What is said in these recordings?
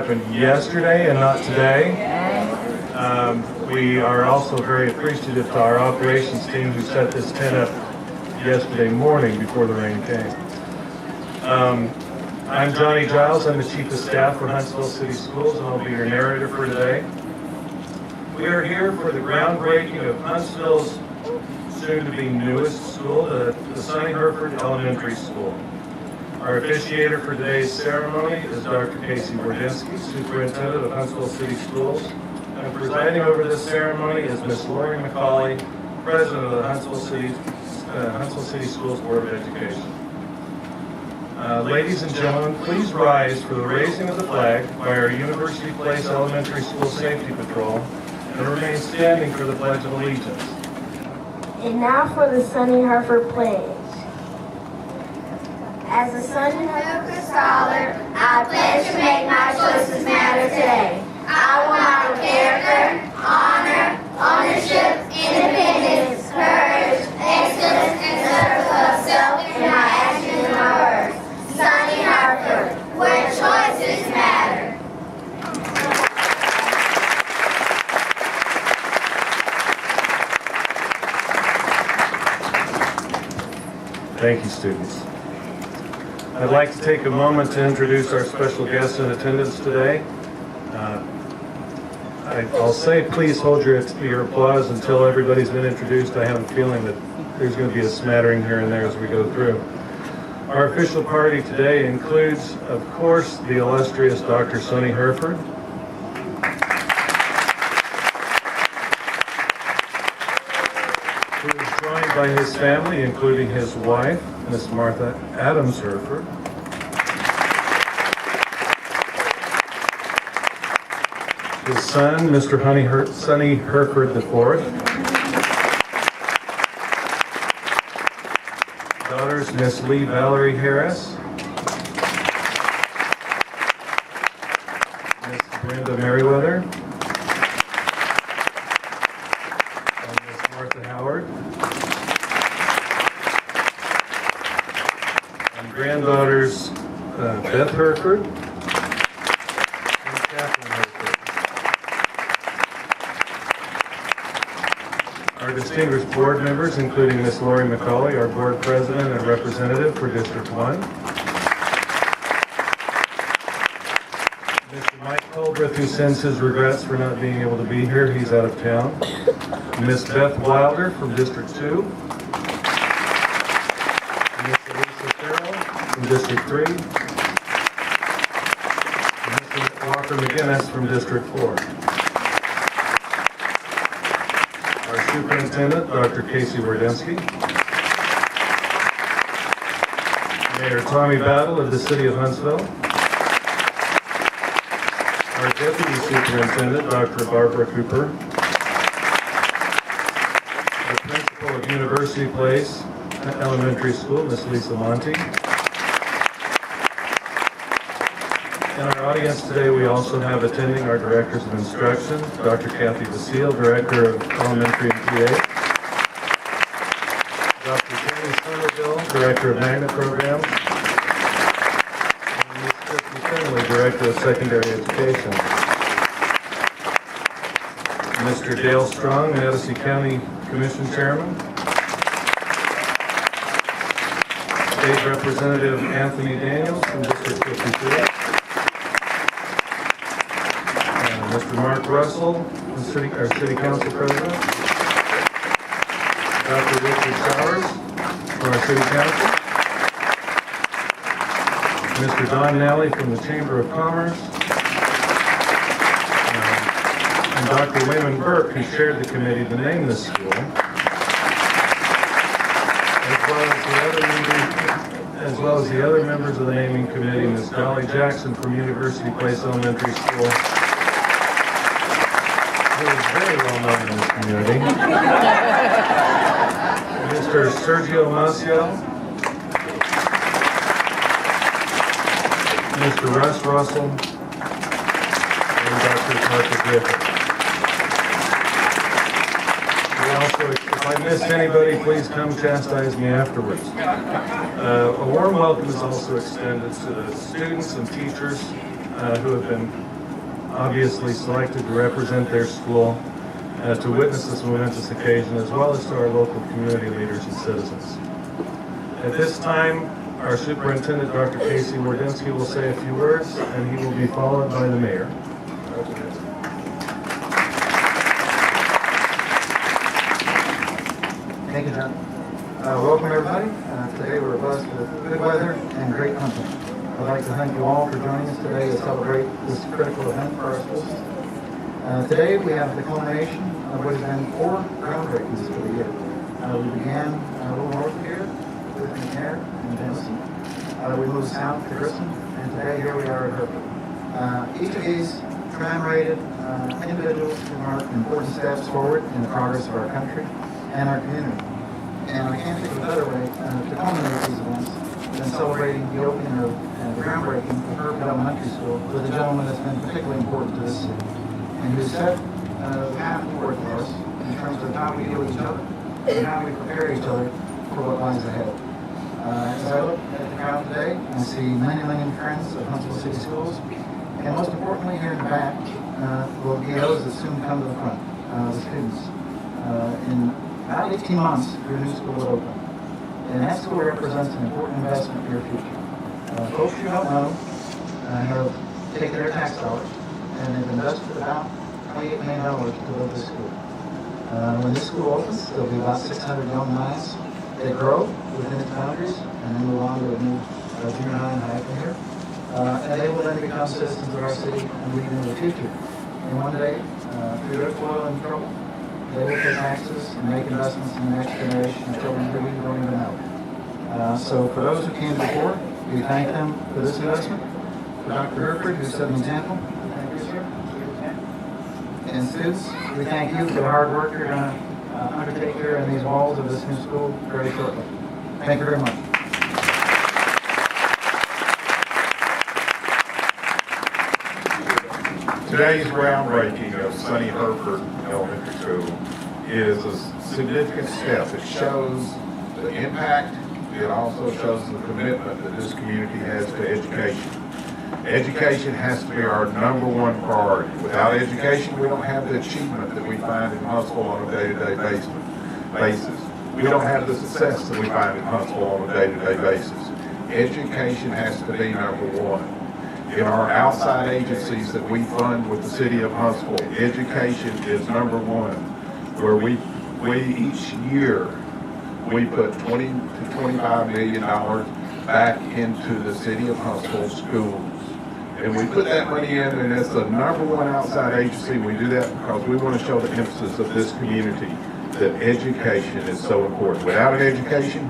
happened yesterday and not today. We are also very appreciative to our operations team who set this tent up yesterday morning before the rain came. I'm Johnny Giles. I'm the Chief of Staff for Huntsville City Schools, and I'll be your narrator for today. We are here for the groundbreaking of Huntsville's soon-to-be newest school, the Sonnie Hereford Elementary School. Our officiator for today's ceremony is Dr. Casey Wardensky, Superintendent of Huntsville City Schools, and presiding over this ceremony is Ms. Lori McCauley, President of the Huntsville City Schools Board of Education. Ladies and gentlemen, please rise for the raising of the flag by our University Place Elementary School Safety Patrol and remain standing for the Pledge of Allegiance. And now for the Sonnie Hereford Pledge. As a Sonnie Hereford scholar, I pledge to make my choices matter today. I will model character, honor, ownership, independence, courage, excellence, and service of self in my actions and my words. Sonnie Hereford, where choices matter. Thank you, students. I'd like to take a moment to introduce our special guests in attendance today. I'll say please hold your applause until everybody's been introduced. I have a feeling that there's going to be a smattering here and there as we go through. Our official party today includes, of course, the illustrious Dr. Sonnie Hereford, who is joined by his family, including his wife, Miss Martha Adams Hereford, his son, Mr. Sonnie Hereford IV, daughters, Miss Lee Valerie Harris, Miss Brenda Merriweather, and Miss Martha Howard, and granddaughters Beth Hereford and Catherine Hereford. Our distinguished board members, including Ms. Lori McCauley, our board president and representative for District 1. Mr. Mike Culbreth, who sends his regrets for not being able to be here. He's out of town. Ms. Beth Wilder from District 2. Ms. Elisa Farrell from District 3. And Mr. Walker McGinnis from District 4. Superintendent, Dr. Casey Wardensky. Mayor Tommy Battle of the City of Huntsville. Our Deputy Superintendent, Dr. Barbara Cooper. The Principal of University Place Elementary School, Ms. Lisa Monte. In our audience today, we also have attending our Directors of Instruction, Dr. Kathy Basile, Director of Elementary and PA, Dr. Jenny Somerville, Director of Magnet Programs, and Ms. Christy Finley, Director of Secondary Education. Mr. Dale Strong, Madison County Commission Chairman, State Representative Anthony Daniels from District 52, Mr. Mark Russell, our City Council President, Dr. Richard Showers from our City Council, Mr. Don Nally from the Chamber of Commerce, and Dr. Wayman Burke, who chaired the committee to name this school, as well as the other members of the naming committee, Ms. Dolly Jackson from University Place Elementary School, who is very well known in this community. Mr. Sergio Maciel, Mr. Russ Russell, and Dr. Parker Griffith. We also, if I missed anybody, please come chastise me afterwards. A warm welcome is also extended to the students and teachers who have been obviously selected to represent their school, to witness this momentous occasion, as well as to our local community leaders and citizens. At this time, our Superintendent, Dr. Casey Wardynski, will say a few words, and he will be followed by the Mayor. Thank you, John. Welcome, everybody. Today we're blessed with good weather and great company. I'd like to thank you all for joining us today to celebrate this critical event for our schools. Today we have the culmination of what has been 4 groundbreakings for the year. We began a little north of here with McNair and Denison. We moved south to Grissom, and today here we are at Hereford. Each of these commemorated individuals who marked important steps forward in the progress of our country and our community. And I can't think of a better way to culminate these events than celebrating the opening of the groundbreaking of Hereford Elementary School with a gentleman that's been particularly important to this city and who set the path forward for us in terms of how we deal with each other and how we prepare each other for what lies ahead. As I look at the crowd today, I see many, many friends of Huntsville City Schools, and most importantly here in the back will be those that soon come to the front, the students. In about 18 months, your new school will open. And that school represents an important investment for your future. Folks you don't know have taken their tax dollars and they've invested about $28 million to build this school. When this school opens, there'll be about 600 young minds that grow within its boundaries and then move on to a new junior high and high from here. And they will then become citizens of our city and lead into the future. And one day, through their toil and trouble, they will pay taxes and make investments in the next generation of children who we don't even know. So for those who came before, we thank them for this investment. For Dr. Hereford, who set an example, thank you, sir. And students, we thank you for the hard work you're going to undertake here in these walls of this new school very shortly. Thank you very much. Today's groundbreaking of Sonnie Hereford Elementary School is a significant step. It shows the impact. It also shows the commitment that this community has to education. Education has to be our #1 priority. Without education, we don't have the achievement that we find in Huntsville on a day-to-day basis. We don't have the success that we find in Huntsville on a day-to-day basis. Education has to be #1. In our outside agencies that we fund with the city of Huntsville, education is #1, where we each year we put $20 to $25 million back into the city of Huntsville schools. And we put that money in, and it's the #1 outside agency. We do that because we want to show the emphasis of this community that education is so important. Without an education,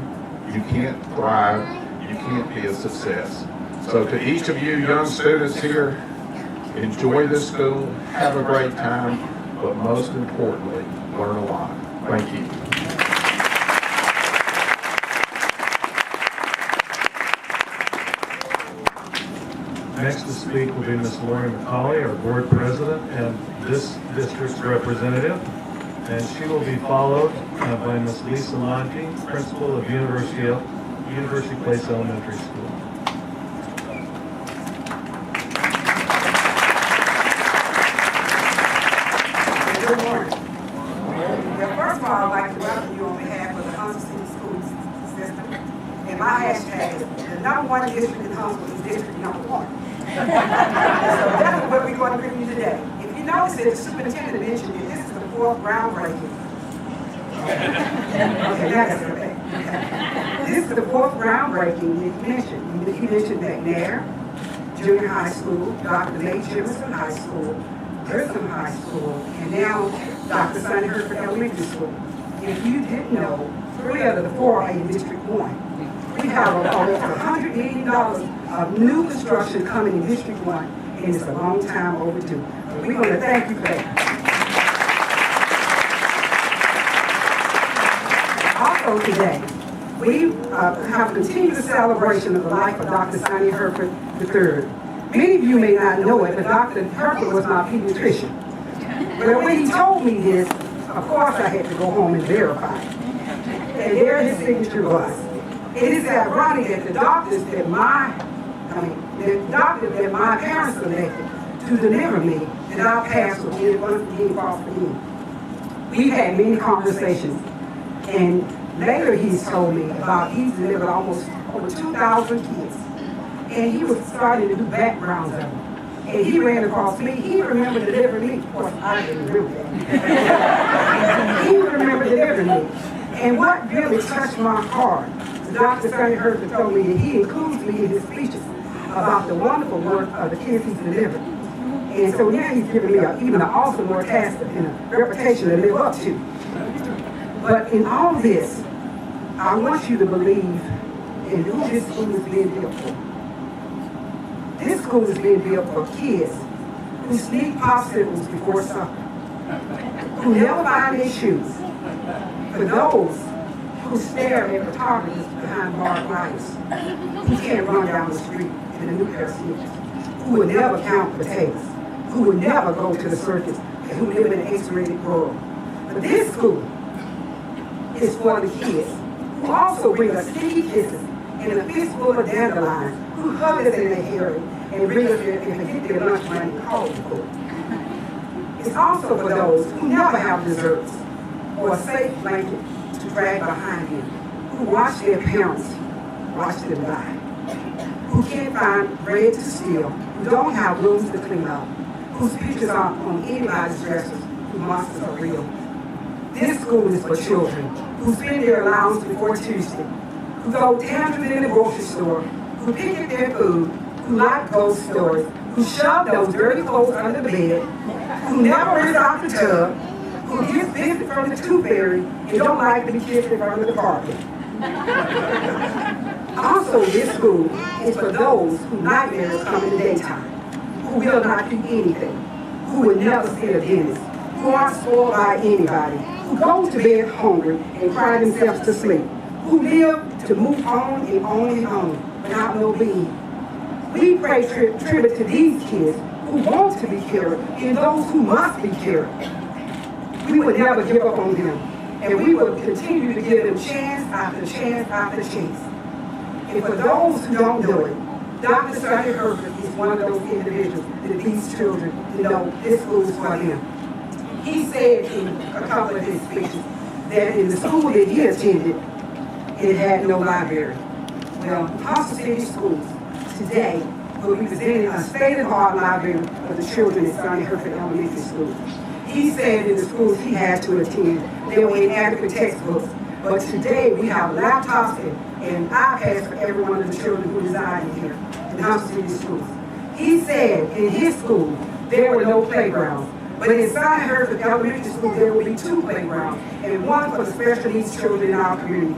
you can't thrive, you can't be a success. So to each of you young students here, enjoy this school, have a great time, but most importantly, learn a lot. Thank you. Next to speak will be Ms. Lori McCauley, our board president and this district's representative. And she will be followed by Ms. Lisa Monty, principal of University Place Elementary School. Good morning. Well, first of all, I'd like to welcome you on behalf of the Huntsville City School System. And my hashtag is the #1 district in Huntsville is District #1. So that's what we're going to bring you today. If you notice that the superintendent mentioned that this is the 4th groundbreaking. Okay, that's okay. This is the 4th groundbreaking that he mentioned. He mentioned McNair Junior High School, Dr. Nate Jefferson High School, Grissom High School, and now Dr. Sonnie Hereford Elementary School. If you didn't know, 3 out of the 4 are in District 1. We have almost $100 million of new construction coming in District 1, and it's a long time overdue. We're going to thank you for that. Also today, we have continued the celebration of the life of Dr. Sonnie Hereford III. Many of you may not know it, but Dr. Hereford was my pediatrician. Well, when he told me this, of course I had to go home and verify it. And there his signature was. It is ironic that the doctors that my parents selected to deliver me, that our past would give unforgiving off for me. We've had many conversations, and later he's told me about he's delivered almost over 2,000 kids, and he was starting to do backgrounds of them. And he ran across me. He remembered delivering me. Of course, I didn't remember that. He remembered delivering me. And what really touched my heart, Dr. Sonnie Hereford told me that he includes me in his speeches about the wonderful work of the kids he's delivered. And so now he's giving me even an awesome more task and a reputation to live up to. But in all this, I want you to believe in who this school is being built for. This school is being built for kids who sneak popsicles before supper, who never find their shoes, for those who stare at photographers behind barbed wires, who can't run down the street in a new pair of sneakers, who would never count potatoes, who would never go to the circus, and who live in an X-rated world. But this school is for the kids who also bring us sticky kisses and a fistful of dandelions, who hug us in their hair and bring us their, and get their lunch money called for. It's also for those who never have desserts or a safe blanket to drag behind them, who watch their parents watch them die, who can't find bread to steal, who don't have rooms to clean up, whose pictures aren't on anybody's dressers, whose monsters are real. This school is for children who spend their allowance before Tuesday, who go tantrums in the grocery store, who pick at their food, who like ghost stories, who shove those dirty clothes under the bed, who never rinse out the tub, who gets visit from the tooth fairy and don't like to be kissed in front of the carpet. Also, this school is for those whose nightmares come in the daytime, who will not do anything, who will never see a dentist, who aren't spoiled by anybody, who go to bed hungry and cry themselves to sleep, who live to move on and on and on without no being. We pay tribute to these kids who want to be cared and those who must be cared. We will never give up on them, and we will continue to give them chance after chance after chance. And for those who don't know it, Dr. Sonnie Hereford is one of those individuals that these children know this school is for them. He said in a couple of his speeches that in the school that he attended, it had no library. Well, Huntsville City Schools today will be presenting a state-of-the-art library for the children at Sonnie Hereford Elementary School. He said in the schools he had to attend, there were inadequate textbooks, but today we have laptops and iPads for every one of the children who reside in here in Huntsville City Schools. He said in his school there were no playgrounds, but in Sonnie Hereford Elementary School there will be 2 playgrounds and one for the special needs children in our community.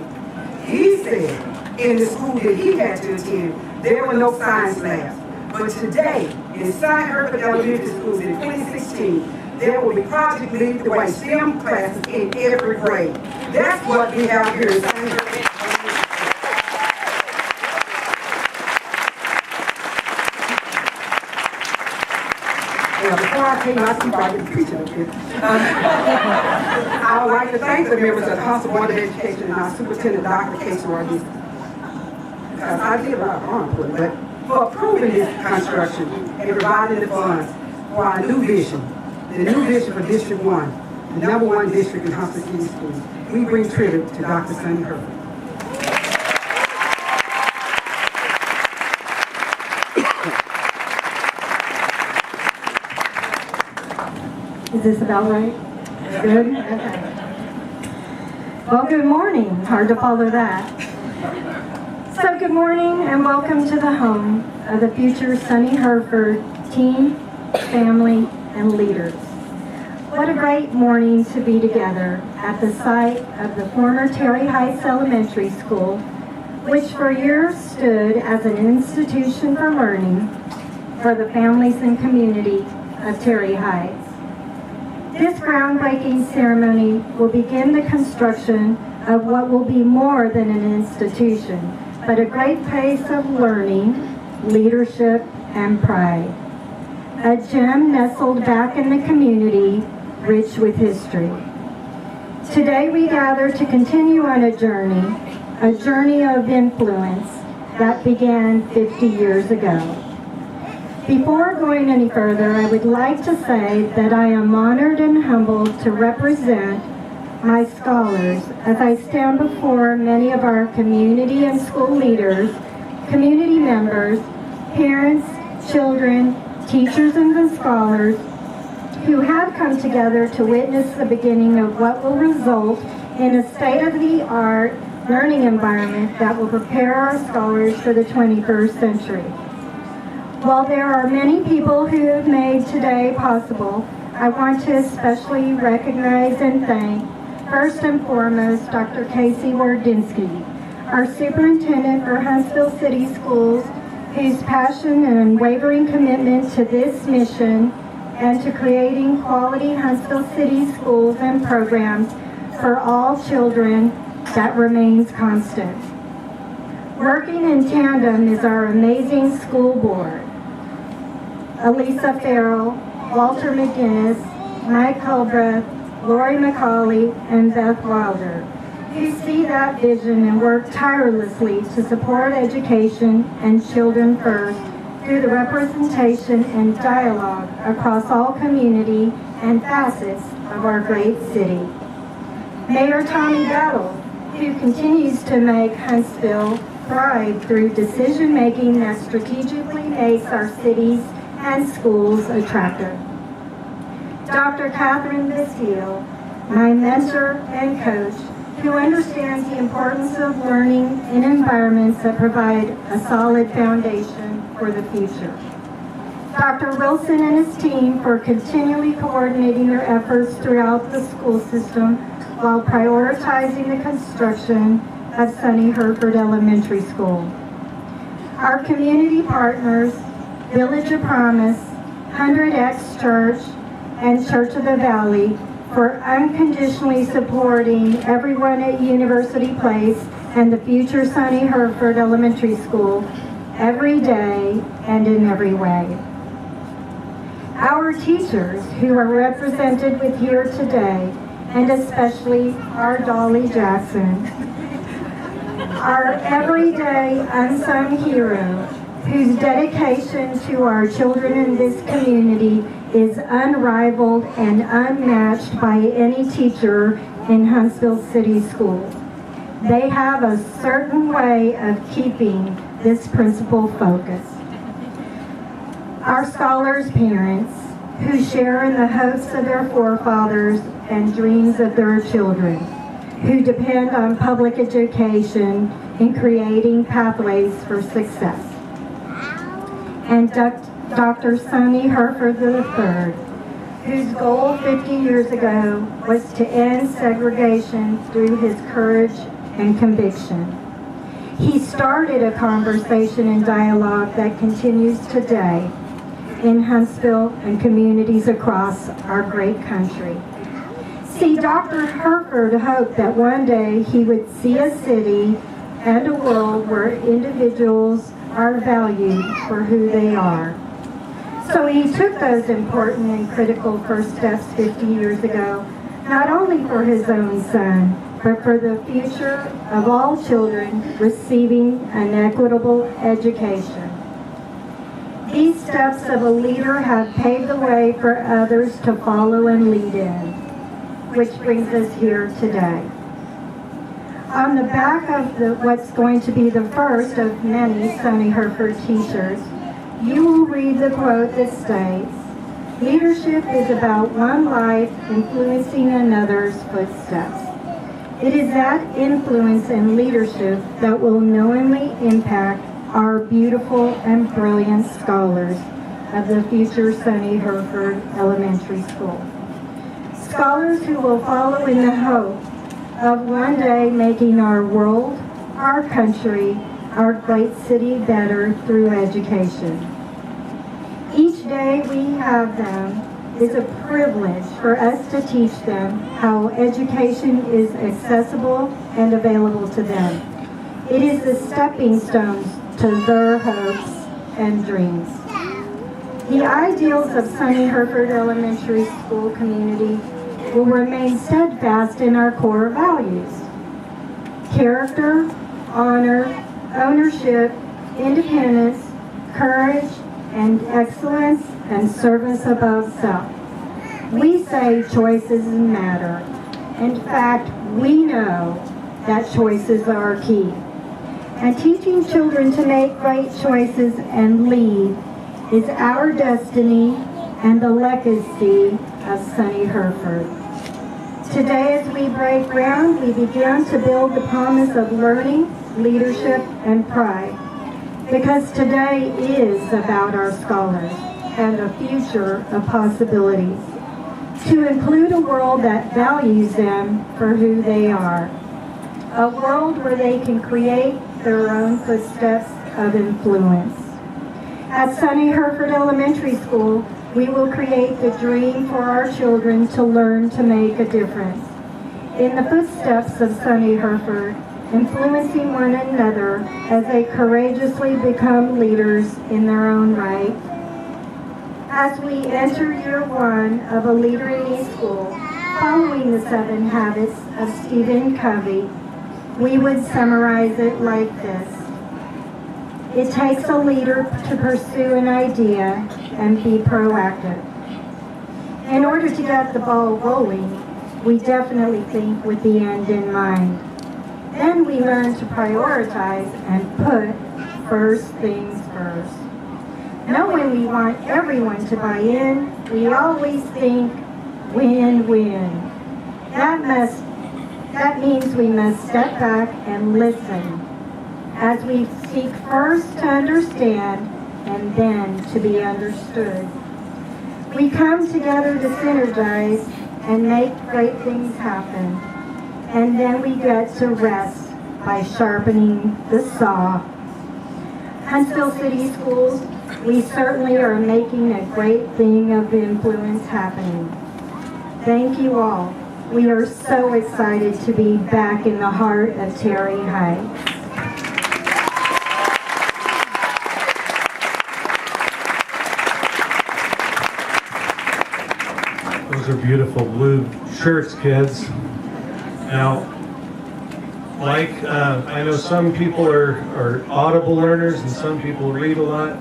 He said in the school that he had to attend there were no science labs, but today in Sonnie Hereford Elementary Schools in 2016 there will be Project Lead the Way STEM classes in every grade. That's what we have here in Sonnie Hereford. Before I came out, I didn't preach up here. I would like to thank the members of the Huntsville Board of Education and our Superintendent, Dr. Casey Rodriguez, because I did a lot of harm for it, but for approving this construction and providing the funds for our new vision, the new vision for District 1, the #1 district in Huntsville City Schools. We bring tribute to Dr. Sonnie Hereford. Is this about right? Good? Okay. Well, good morning. Hard to follow that. So good morning and welcome to the home of the future Sonnie Hereford team, family, and leaders. What a great morning to be together at the site of the former Terry Heights Elementary School, which for years stood as an institution for learning for the families and community of Terry Heights. This groundbreaking ceremony will begin the construction of what will be more than an institution, but a great place of learning, leadership, and pride. A gem nestled back in the community, rich with history. Today we gather to continue on a journey of influence that began 50 years ago. Before going any further, I would like to say that I am honored and humbled to represent my scholars as I stand before many of our community and school leaders, community members, parents, children, teachers, and the scholars who have come together to witness the beginning of what will result in a state-of-the-art learning environment that will prepare our scholars for the 21st century. While there are many people who have made today possible, I want to especially recognize and thank, first and foremost, Dr. Casey Wardinsky, our superintendent for Huntsville City Schools, whose passion and unwavering commitment to this mission and to creating quality Huntsville City schools and programs for all children that remains constant. Working in tandem is our amazing school board. Elisa Farrell, Walter McGinnis, Mike Culbreth, Lori McCauley, and Beth Wilder, who see that vision and work tirelessly to support education and children first through the representation and dialogue across all community and facets of our great city. Mayor Tommy Battle, who continues to make Huntsville thrive through decision-making that strategically makes our cities and schools attractive. Dr. Catherine Bastille, my mentor and coach, who understands the importance of learning in environments that provide a solid foundation for the future. Dr. Wilson and his team for continually coordinating their efforts throughout the school system while prioritizing the construction of Sonnie Hereford Elementary School. Our community partners, Village of Promise, 100X Church, and Church of the Valley for unconditionally supporting everyone at University Place and the future Sonnie Hereford Elementary School every day and in every way. Our teachers who are represented with here today, and especially our Dolly Jackson, our everyday unsung hero whose dedication to our children in this community is unrivaled and unmatched by any teacher in Huntsville City Schools. They have a certain way of keeping this principle focused. Our scholars' parents, who share in the hopes of their forefathers and dreams of their children, who depend on public education in creating pathways for success. And Dr. Sonnie Hereford IV, whose goal 50 years ago was to end segregation through his courage and conviction. He started a conversation and dialogue that continues today in Huntsville and communities across our great country. See, Dr. Hereford hoped that one day he would see a city and a world where individuals are valued for who they are. So he took those important and critical first steps 50 years ago, not only for his own son, but for the future of all children receiving an equitable education. These steps of a leader have paved the way for others to follow and lead in, which brings us here today. On the back of what's going to be the first of many Sonnie Hereford t-shirts, you will read the quote that states, "Leadership is about one life influencing another's footsteps." It is that influence and leadership that will knowingly impact our beautiful and brilliant scholars of the future Sonnie Hereford Elementary School. Scholars who will follow in the hope of one day making our world, our country, our great city better through education. Each day we have them is a privilege for us to teach them how education is accessible and available to them. It is the stepping stones to their hopes and dreams. The ideals of Sonnie Hereford Elementary School community will remain steadfast in our core values: character, honor, ownership, independence, courage, and excellence and service above self. We say choices matter. In fact, we know that choices are key. And teaching children to make right choices and lead is our destiny and the legacy of Sonnie Hereford. Today, as we break ground, we begin to build the promise of learning, leadership, and pride. Because today is about our scholars and a future of possibilities. To include a world that values them for who they are. A world where they can create their own footsteps of influence. At Sonnie Hereford Elementary School, we will create the dream for our children to learn to make a difference. In the footsteps of Sonnie Hereford, influencing one another as they courageously become leaders in their own right. As we enter year one of a Leader in Me school, following the 7 habits of Stephen Covey, we would summarize it like this. It takes a leader to pursue an idea and be proactive. In order to get the ball rolling, we definitely think with the end in mind. Then we learn to prioritize and put first things first. Knowing we want everyone to buy in, we always think win-win. That means we must step back and listen as we seek first to understand and then to be understood. We come together to synergize and make great things happen. And then we get to rest by sharpening the saw. Huntsville City Schools, we certainly are making a great thing of influence happening. Thank you all. We are so excited to be back in the heart of Terry Heights. Those are beautiful blue shirts, kids. Now, I know some people are audible learners and some people read a lot,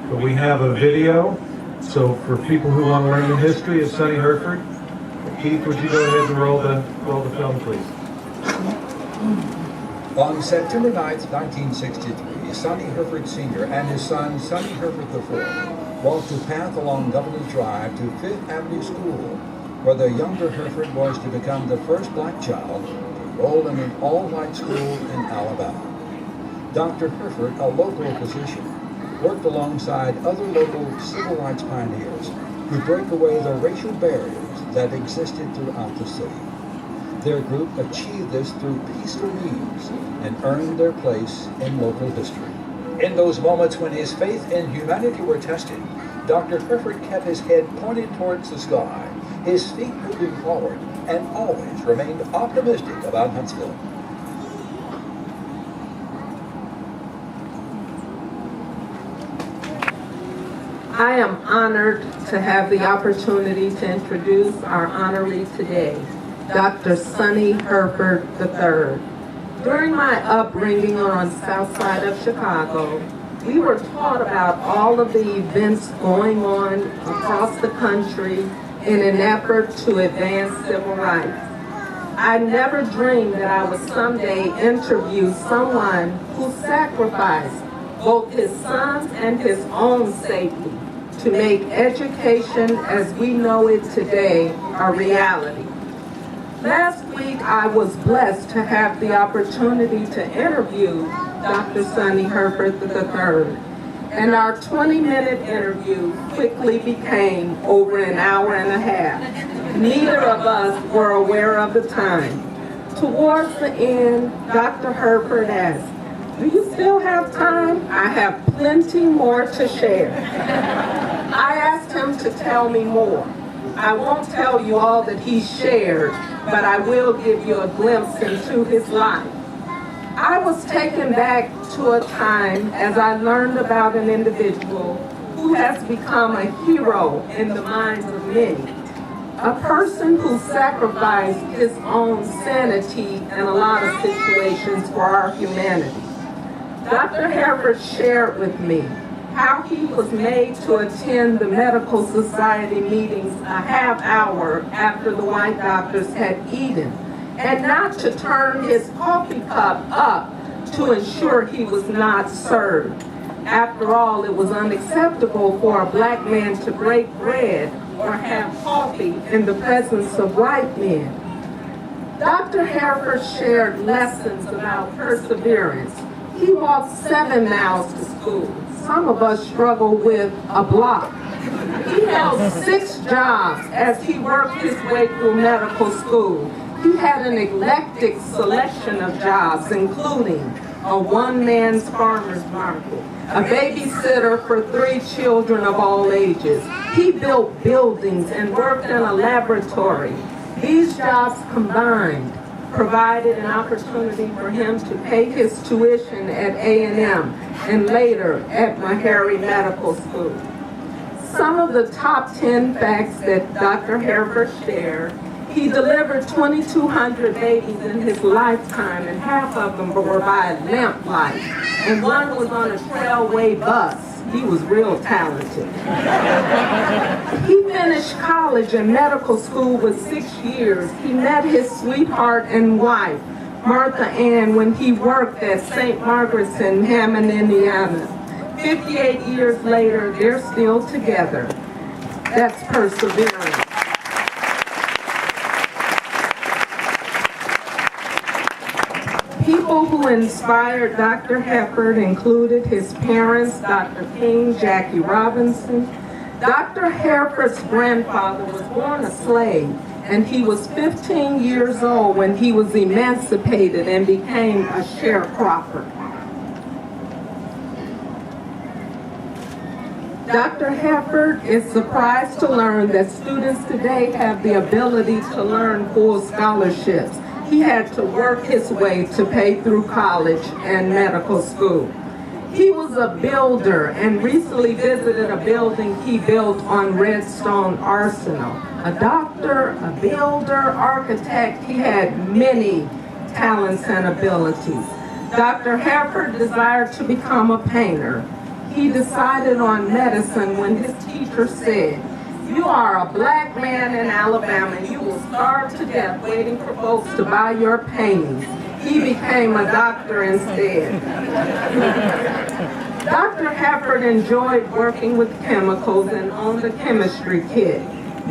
but we have a video. So for people who want to learn the history of Sonnie Hereford, Keith, would you go ahead and roll the film, please? On September 9th, 1963, Sonnie Hereford Sr. and his son, Sonnie Hereford IV, walked a path along Governor's Drive to Fifth Avenue School, where the younger Hereford was to become the first black child to enroll in an all-white school in Alabama. Dr. Hereford, a local physician, worked alongside other local civil rights pioneers who break away the racial barriers that existed throughout the city. Their group achieved this through peaceful means and earned their place in local history. In those moments when his faith and humanity were tested, Dr. Hereford kept his head pointed towards the sky, his feet moving forward, and always remained optimistic about Huntsville. I am honored to have the opportunity to introduce our honoree today, Dr. Sonnie Hereford III. During my upbringing on the south side of Chicago, we were taught about all of the events going on across the country in an effort to advance civil rights. I never dreamed that I would someday interview someone who sacrificed both his sons and his own safety to make education as we know it today a reality. Last week, I was blessed to have the opportunity to interview Dr. Sonnie Hereford III, and our 20-minute interview quickly became over an hour and a half. Neither of us were aware of the time. Towards the end, Dr. Hereford asked, "Do you still have time? I have plenty more to share." I asked him to tell me more. I won't tell you all that he shared, but I will give you a glimpse into his life. I was taken back to a time as I learned about an individual who has become a hero in the minds of many. A person who sacrificed his own sanity in a lot of situations for our humanity. Dr. Hereford shared with me how he was made to attend the medical society meetings a half hour after the white doctors had eaten, and not to turn his coffee cup up to ensure he was not served. After all, it was unacceptable for a black man to break bread or have coffee in the presence of white men. Dr. Hereford shared lessons about perseverance. He walked 7 miles to school. Some of us struggle with a block. He held 6 jobs as he worked his way through medical school. He had an eclectic selection of jobs, including a one-man's farmer's market, a babysitter for 3 children of all ages. He built buildings and worked in a laboratory. These jobs combined provided an opportunity for him to pay his tuition at A&M and later at Meharry Medical School. Some of the top 10 facts that Dr. Hereford shared: he delivered 2,200 babies in his lifetime, and half of them were by lamplight, and one was on a trailway bus. He was real talented. He finished college and medical school with 6 years. He met his sweetheart and wife, Martha Ann, when he worked at St. Margaret's in Hammond, Indiana. 58 years later, they're still together. That's perseverance. People who inspired Dr. Hereford included his parents, Dr. King, Jackie Robinson. Dr. Hereford's grandfather was born a slave, and he was 15 years old when he was emancipated and became a sharecropper. Dr. Hereford is surprised to learn that students today have the ability to learn full scholarships. He had to work his way to pay through college and medical school. He was a builder and recently visited a building he built on Redstone Arsenal. A doctor, a builder, architect, he had many talents and abilities. Dr. Hereford desired to become a painter. He decided on medicine when his teacher said, "You are a black man in Alabama and you will starve to death waiting for folks to buy your paintings." He became a doctor instead. Dr. Hereford enjoyed working with chemicals and owned a chemistry kit.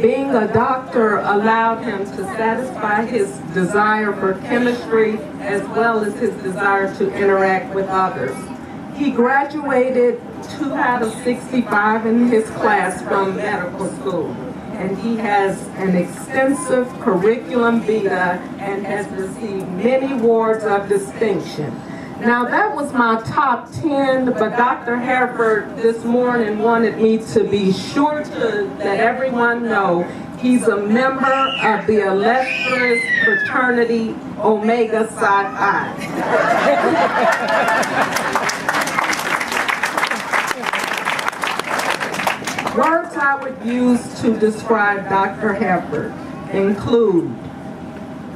Being a doctor allowed him to satisfy his desire for chemistry as well as his desire to interact with others. He graduated 2 out of 65 in his class from medical school, and he has an extensive curriculum vitae and has received many awards of distinction. Now that was my top 10, but Dr. Hereford this morning wanted me to be sure to let everyone know he's a member of the illustrious fraternity Omega Psi Phi. Words I would use to describe Dr. Hereford include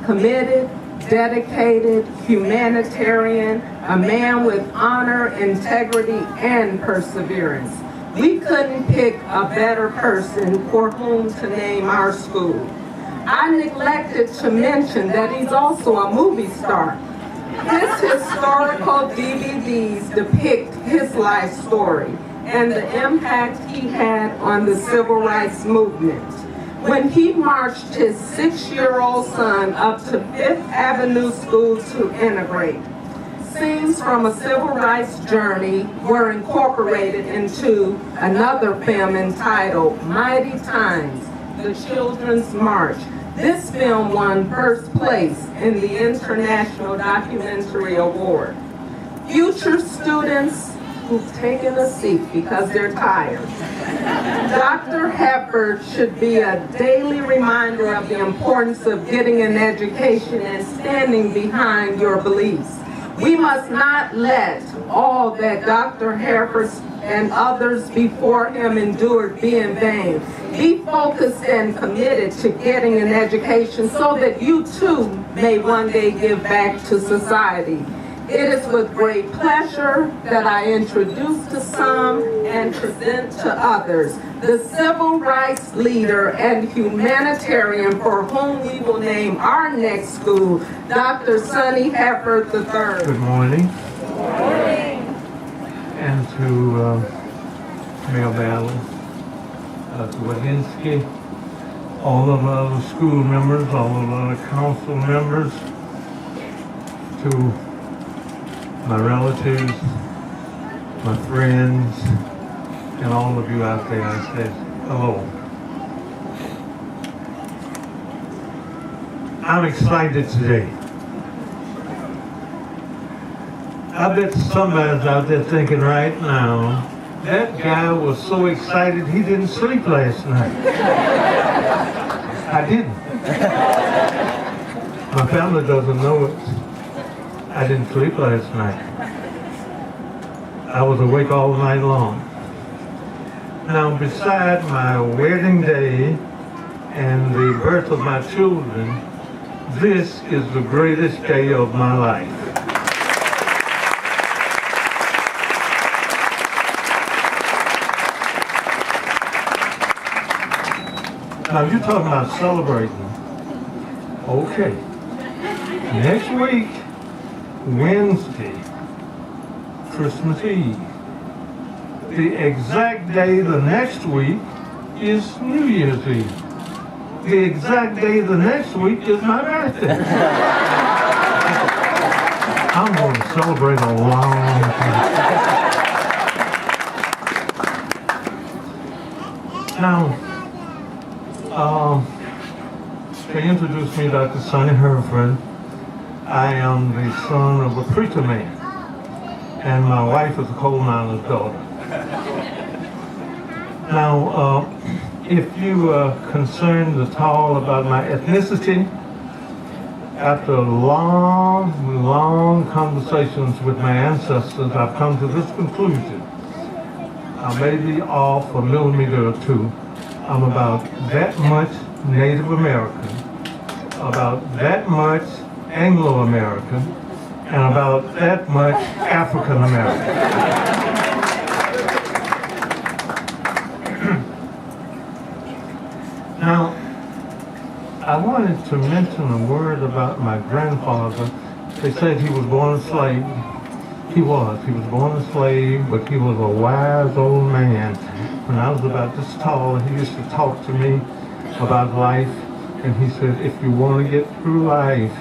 committed, dedicated, humanitarian, a man with honor, integrity, and perseverance. We couldn't pick a better person for whom to name our school. I neglected to mention that he's also a movie star. His historical DVDs depict his life story and the impact he had on the civil rights movement. When he marched his 6-year-old son up to Fifth Avenue School to integrate, scenes from a civil rights journey were incorporated into another film entitled Mighty Times, The Children's March. This film won first place in the International Documentary Award. Future students who've taken a seat because they're tired. Dr. Hereford should be a daily reminder of the importance of getting an education and standing behind your beliefs. We must not let all that Dr. Hereford and others before him endured be in vain. Be focused and committed to getting an education so that you too may one day give back to society. It is with great pleasure that I introduce to some and present to others the civil rights leader and humanitarian for whom we will name our next school, Dr. Sonnie Hereford III. Good morning. And to Mayor Ballard, Dr. Wadinsky, all of our school members, all of our council members, to my relatives, my friends, and all of you out there, I said hello. I'm excited today. I bet somebody's out there thinking right now, that guy was so excited he didn't sleep last night. I didn't. My family doesn't know it. I didn't sleep last night. I was awake all night long. Now, beside my wedding day and the birth of my children, this is the greatest day of my life. Now, you're talking about celebrating. Okay. Next week, Wednesday, Christmas Eve. The exact day the next week is New Year's Eve. The exact day the next week is my birthday. I'm going to celebrate a long time. Now, to introduce me, Dr. Sonnie Hereford, I am the son of a preacher man, and my wife is a coal miner's daughter. Now, if you are concerned at all about my ethnicity, after long conversations with my ancestors, I've come to this conclusion. I may be off a millimeter or two. I'm about that much Native American, about that much Anglo-American, and about that much African American. Now, I wanted to mention a word about my grandfather. They said he was born a slave. He was born a slave, but he was a wise old man. When I was about this tall, he used to talk to me about life, and he said, if you want to get through life,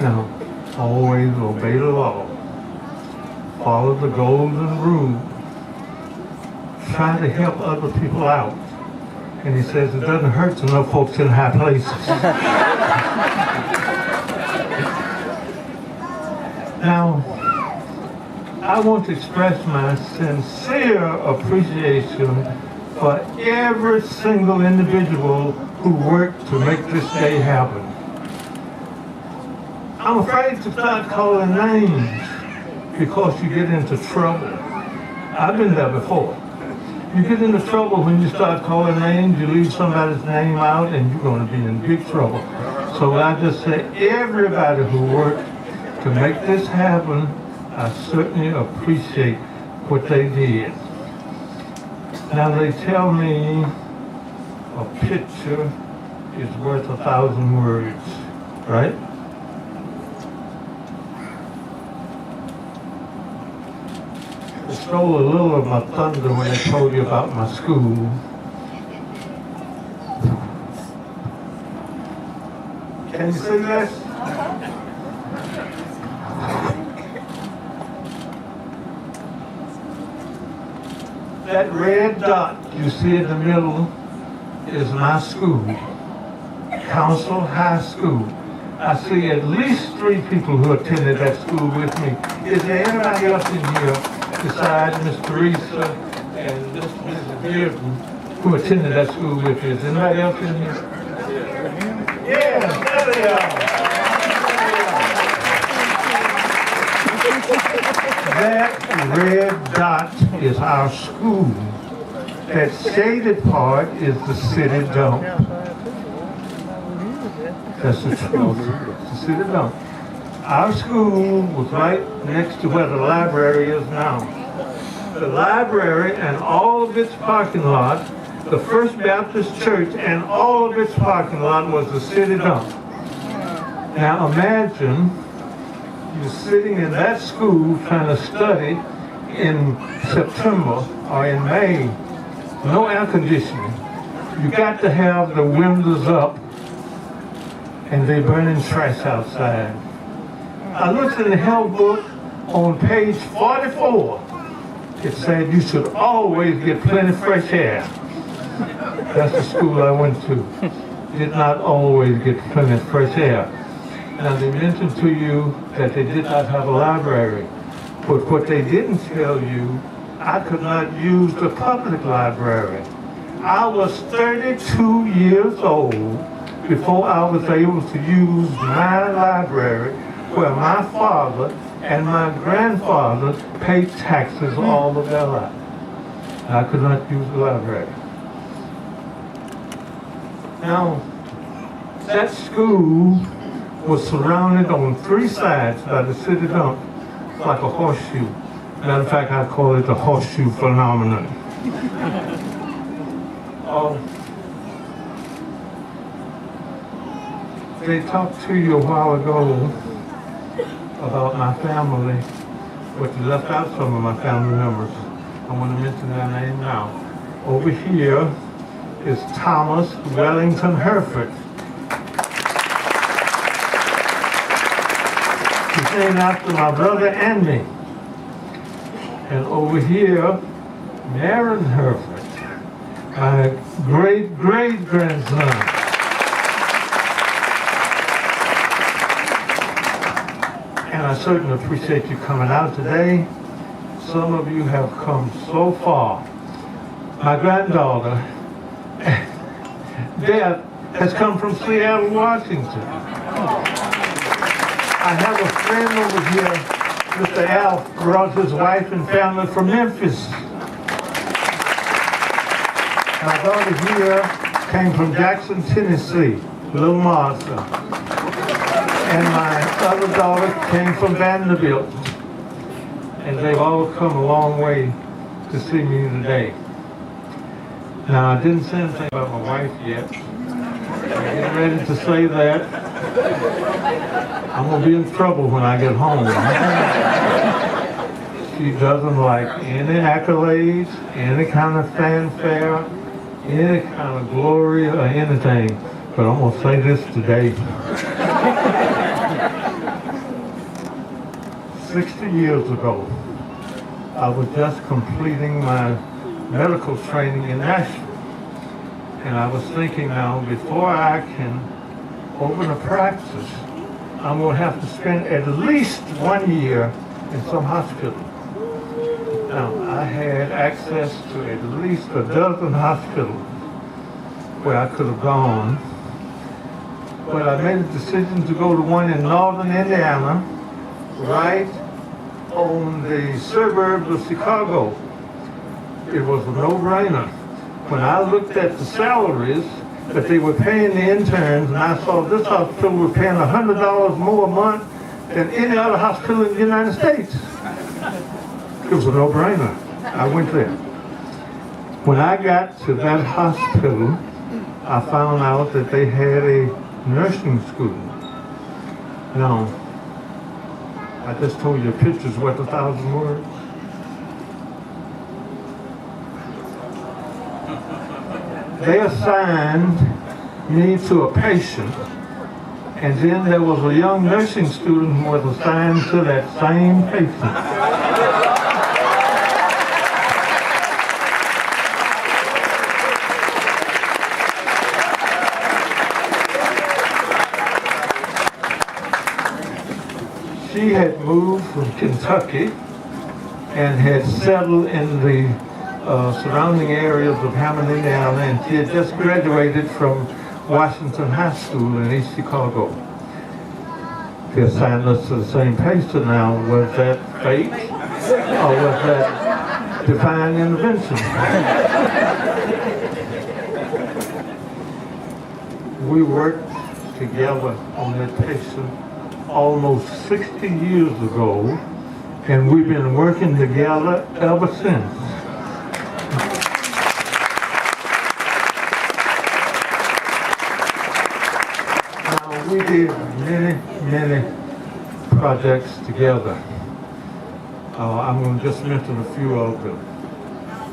now, always obey the law. Follow the golden rule. Try to help other people out. And he says, it doesn't hurt to know folks in high places. Now, I want to express my sincere appreciation for every single individual who worked to make this day happen. I'm afraid to start calling names because you get into trouble. I've been there before. You get into trouble when you start calling names, you leave somebody's name out, and you're going to be in big trouble. So I just say everybody who worked to make this happen, I certainly appreciate what they did. Now they tell me a picture is worth 1,000 words, right? They stole a little of my thunder when they told you about my school. Can you see this? That red dot you see in the middle is my school, Council High School. I see at least 3 people who attended that school with me. Is there anybody else in here besides Miss Teresa and Mrs. Bearden who attended that school with you? Is anybody else in here? Yes, there they are. That red dot is our school. That shaded part is the city dump. That's the truth. It's the city dump. Our school was right next to where the library is now. The library and all of its parking lot, the First Baptist Church and all of its parking lot was the city dump. Now imagine you're sitting in that school trying to study in September or in May, no air conditioning. You got to have the windows up and they burning trash outside. I looked in the health book on page 44. It said you should always get plenty of fresh air. That's the school I went to. Did not always get plenty of fresh air. Now they mentioned to you that they did not have a library. But what they didn't tell you, I could not use the public library. I was 32 years old before I was able to use my library where my father and my grandfather paid taxes all of their life. I could not use the library. Now, that school was surrounded on 3 sides by the city dump like a horseshoe. Matter of fact, I call it the horseshoe phenomenon. They talked to you a while ago about my family, but you left out some of my family members. I want to mention their name now. Over here is Thomas Wellington Hereford. He's named after my brother and me. And over here, Maren Hereford, my great-great-grandson. And I certainly appreciate you coming out today. Some of you have come so far. My granddaughter, Deb, has come from Seattle, Washington. I have a friend over here, Mr. Alf, brought his wife and family from Memphis. My daughter here came from Jackson, Tennessee, Little Martha. And my other daughter came from Vanderbilt. And they've all come a long way to see me today. Now, I didn't say anything about my wife yet. I'm getting ready to say that. I'm going to be in trouble when I get home. She doesn't like any accolades, any kind of fanfare, any kind of glory or anything. But I'm going to say this today. 60 years ago, I was just completing my medical training in Nashville. And I was thinking now, before I can open a practice, I'm going to have to spend at least 1 year in some hospital. Now, I had access to at least a dozen hospitals where I could have gone. But I made a decision to go to one in northern Indiana, right on the suburbs of Chicago. It was a no-brainer. When I looked at the salaries that they were paying the interns, and I saw this hospital was paying $100 more a month than any other hospital in the United States. It was a no-brainer. I went there. When I got to that hospital, I found out that they had a nursing school. Now, I just told you a picture's worth 1,000 words. They assigned me to a patient, and then there was a young nursing student who was assigned to that same patient. She had moved from Kentucky and had settled in the surrounding areas of Hammond, Indiana, and she had just graduated from Washington High School in East Chicago. They assigned us to the same patient now. Was that fate or was that divine intervention? We worked together on that patient almost 60 years ago, and we've been working together ever since. Now, we did many projects together. I'm going to just mention a few of them.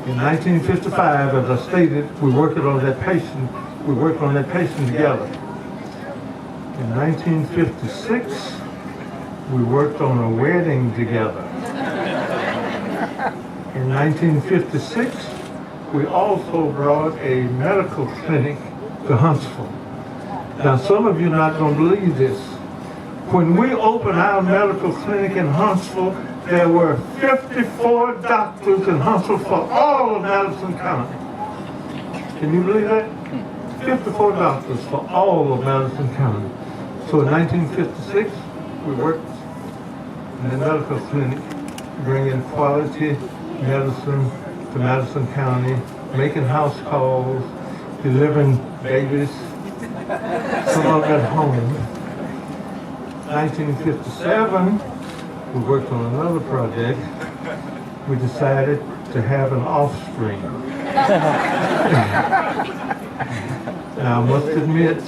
In 1955, as I stated, we worked on that patient together. In 1956, we worked on a wedding together. In 1956, we also brought a medical clinic to Huntsville. Now, some of you are not going to believe this. When we opened our medical clinic in Huntsville, there were 54 doctors in Huntsville for all of Madison County. Can you believe that? 54 doctors for all of Madison County. So in 1956, we worked in the medical clinic, bringing quality medicine to Madison County, making house calls, delivering babies, some of them at home. 1957, we worked on another project. We decided to have an offspring. Now, I must admit,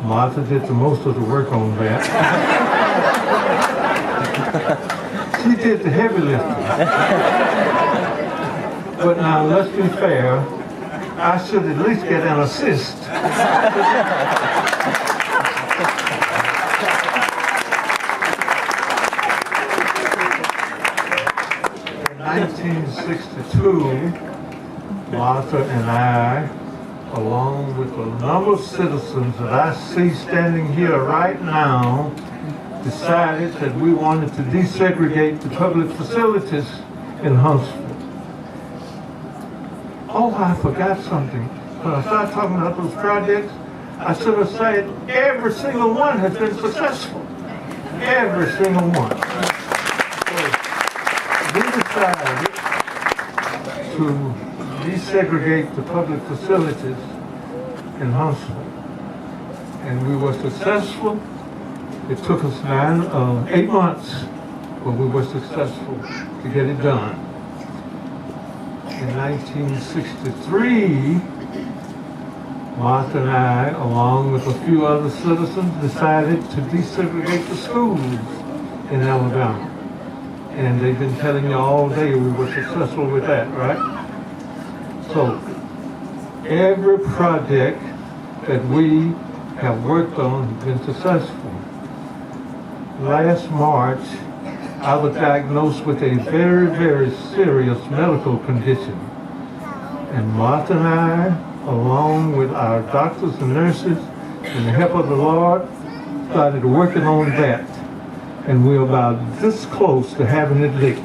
Martha did the most of the work on that. She did the heavy lifting. But now, let's be fair, I should at least get an assist. In 1962, Martha and I, along with a number of citizens that I see standing here right now, decided that we wanted to desegregate the public facilities in Huntsville. Oh, I forgot something. When I started talking about those projects, I should have said every single one has been successful. Every single one. So we decided to desegregate the public facilities in Huntsville. And we were successful. It took us 8 months, but we were successful to get it done. In 1963, Martha and I, along with a few other citizens, decided to desegregate the schools in Alabama. And they've been telling you all day we were successful with that, right? So, every project that we have worked on has been successful. Last March, I was diagnosed with a very, very serious medical condition. And Martha and I, along with our doctors and nurses, and the help of the Lord, started working on that. And we're about this close to having it licked.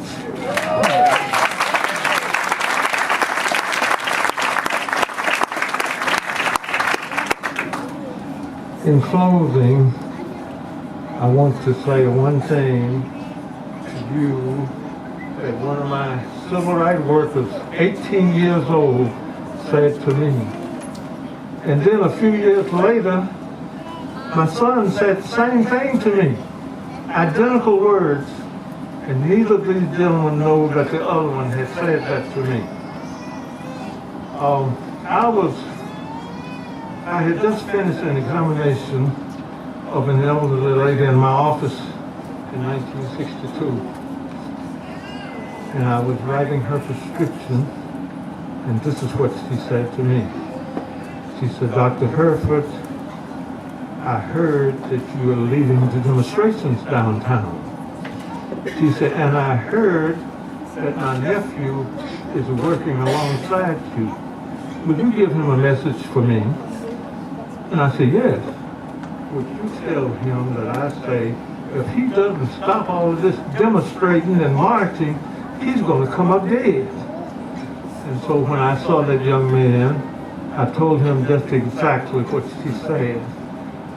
In closing, I want to say one thing to you that one of my civil rights workers, 18 years old, said to me. And then a few years later, my son said the same thing to me. Identical words. And neither of these gentlemen know that the other one had said that to me. I had just finished an examination of an elderly lady in my office in 1962. And I was writing her prescription, and this is what she said to me. She said, Dr. Hereford, I heard that you are leading the demonstrations downtown. She said, and I heard that my nephew is working alongside you. Would you give him a message for me? And I said, yes. Would you tell him that I say, if he doesn't stop all of this demonstrating and marching, he's going to come up dead. And so when I saw that young man, I told him just exactly what she said.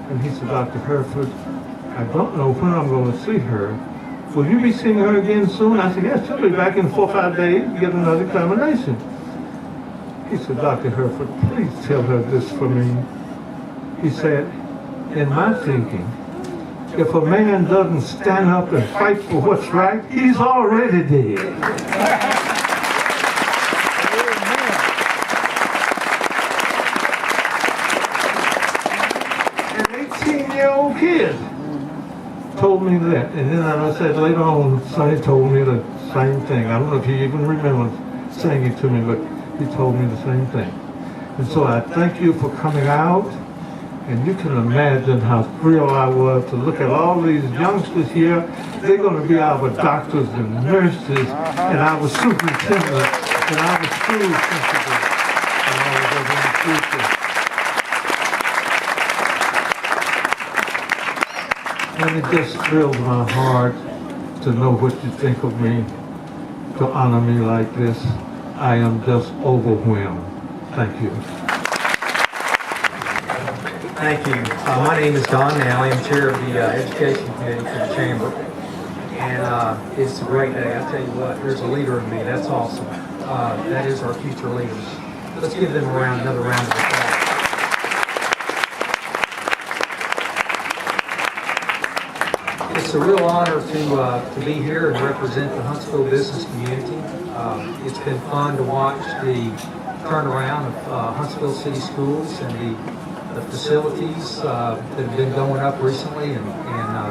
And he said, Dr. Hereford, I don't know when I'm going to see her. Will you be seeing her again soon? I said, yes, she'll be back in 4 or 5 days to get another examination. He said, Dr. Hereford, please tell her this for me. He said, in my thinking, If a man doesn't stand up and fight for what's right, he's already dead. An 18-year-old kid told me that. And then I said later on, Sonny told me the same thing. I don't know if he even remembers saying it to me, but he told me the same thing. And so I thank you for coming out. And you can imagine how thrilled I was to look at all these youngsters here. They're going to be our doctors and nurses, and our superintendent, and our school principals, and all of those in the future. And it just thrills my heart to know what you think of me, to honor me like this. I am just overwhelmed. Thank you. Thank you. My name is Don Nally. I'm chair of the Education Committee for the Chamber. And it's a great day. I tell you what, there's a leader in me. That's awesome. That is our future leaders. Let's give them another round of applause. It's a real honor to be here and represent the Huntsville business community. It's been fun to watch the turnaround of Huntsville City Schools and the facilities that have been going up recently, and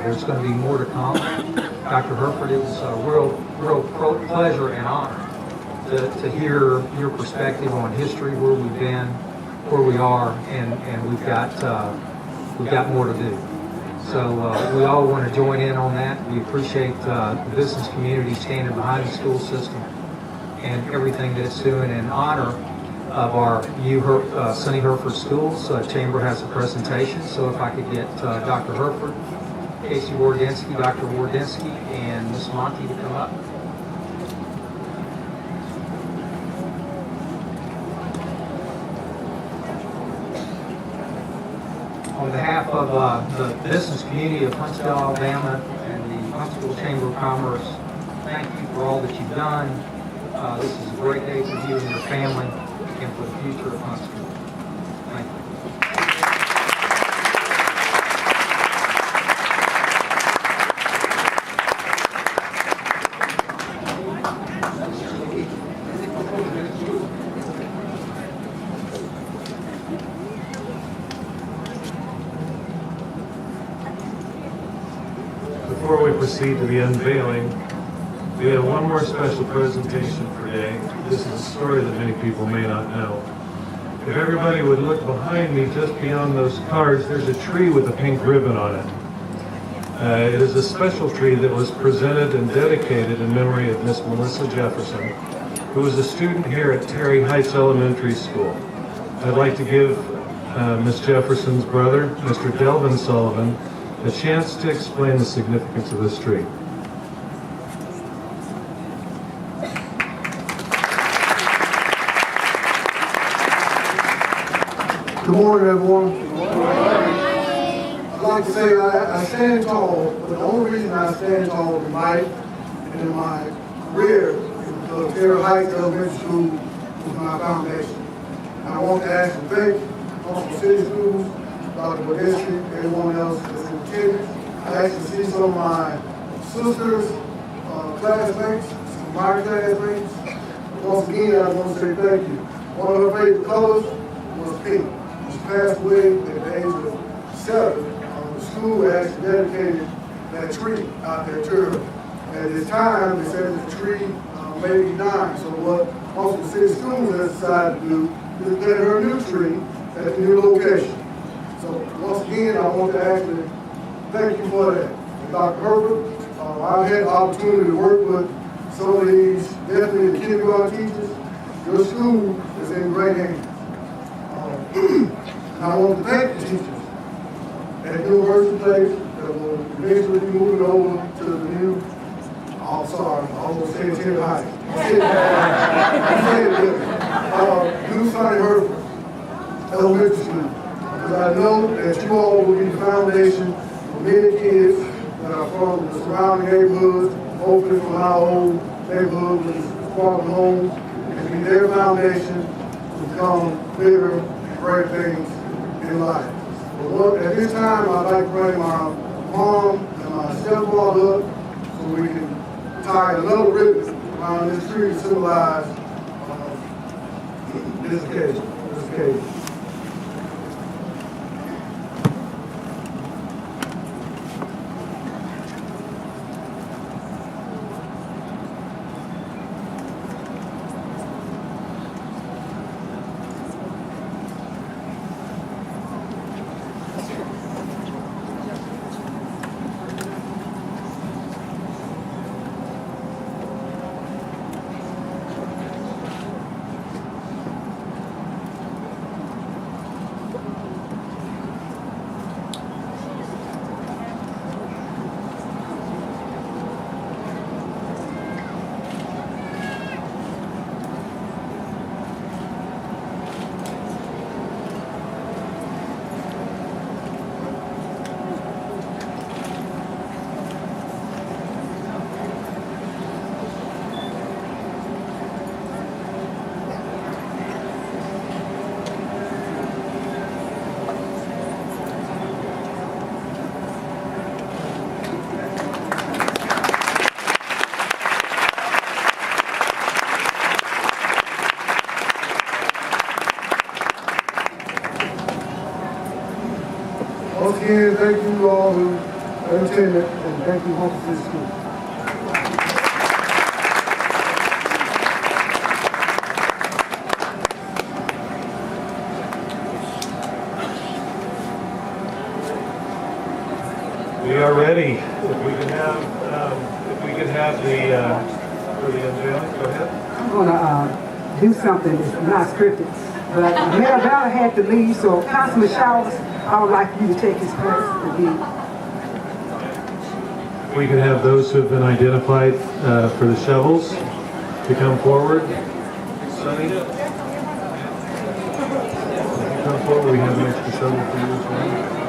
there's going to be more to come. Dr. Hereford, it was a real pleasure and honor to hear your perspective on history, where we've been, where we are, and we've got more to do. So we all want to join in on that. We appreciate the business community standing behind the school system and everything that it's doing in honor of our new Sonnie Hereford schools. Chamber has a presentation, so if I could get Dr. Hereford, Casey Wardensky, Dr. Wardensky, and Ms. Monty to come up. On behalf of the business community of Huntsville, Alabama, and the Huntsville Chamber of Commerce, thank you for all that you've done. This is a great day for you and your family, and for the future of Huntsville. Thank you. Before we proceed to the unveiling, we have one more special presentation for today. This is a story that many people may not know. If everybody would look behind me, just beyond those cards, there's a tree with a pink ribbon on it. It is a special tree that was presented and dedicated in memory of Miss Melissa Jefferson, who was a student here at Terry Heights Elementary School. I'd like to give Miss Jefferson's brother, Mr. Delvin Sullivan, a chance to explain the significance of this tree. Good morning, everyone. Good morning. I'd like to say I stand tall, but the only reason I stand tall in life and in my career is because Terry Heights Elementary School was my foundation. And I want to ask and thank Huntsville City Schools, Dr. Wardensky, everyone else that's in attendance. I actually see some of my sisters, classmates, some of my classmates. Once again, I want to say thank you. One of her favorite colors was pink. She passed away at the age of 7. The school actually dedicated that tree out there to her. At this time, they said the tree may be dying. So what most of the city schools have decided to do is plant her a new tree at the new location. So once again, I want to actually thank you for that. And Dr. Herbert, I've had the opportunity to work with some of these, definitely the kindergarten teachers. Your school is in great hands. And I want to thank the teachers at University Place that will eventually be moving over to the new, I'm sorry, I almost said Terry Heights. New Sonnie Hereford Elementary School. Because I know that you all will be the foundation for many kids that are from the surrounding neighborhoods, hopefully from our old neighborhood with apartment homes, and be their foundation to become bigger and great things in life. But at this time, I'd like to bring my mom and my stepfather up so we can tie another ribbon around this tree to symbolize this occasion. Once again, thank you all who attended, and thank you, Huntsville City Schools. We are ready. If we can have the for the unveiling, go ahead. I'm gonna do something that's not scripted, but Mayor Ballard had to leave, so Councilman Showers, I would like you to take his place again. We can have those who have been identified for the shovels to come forward. Sonny, come forward. We have an extra shovel for you as well.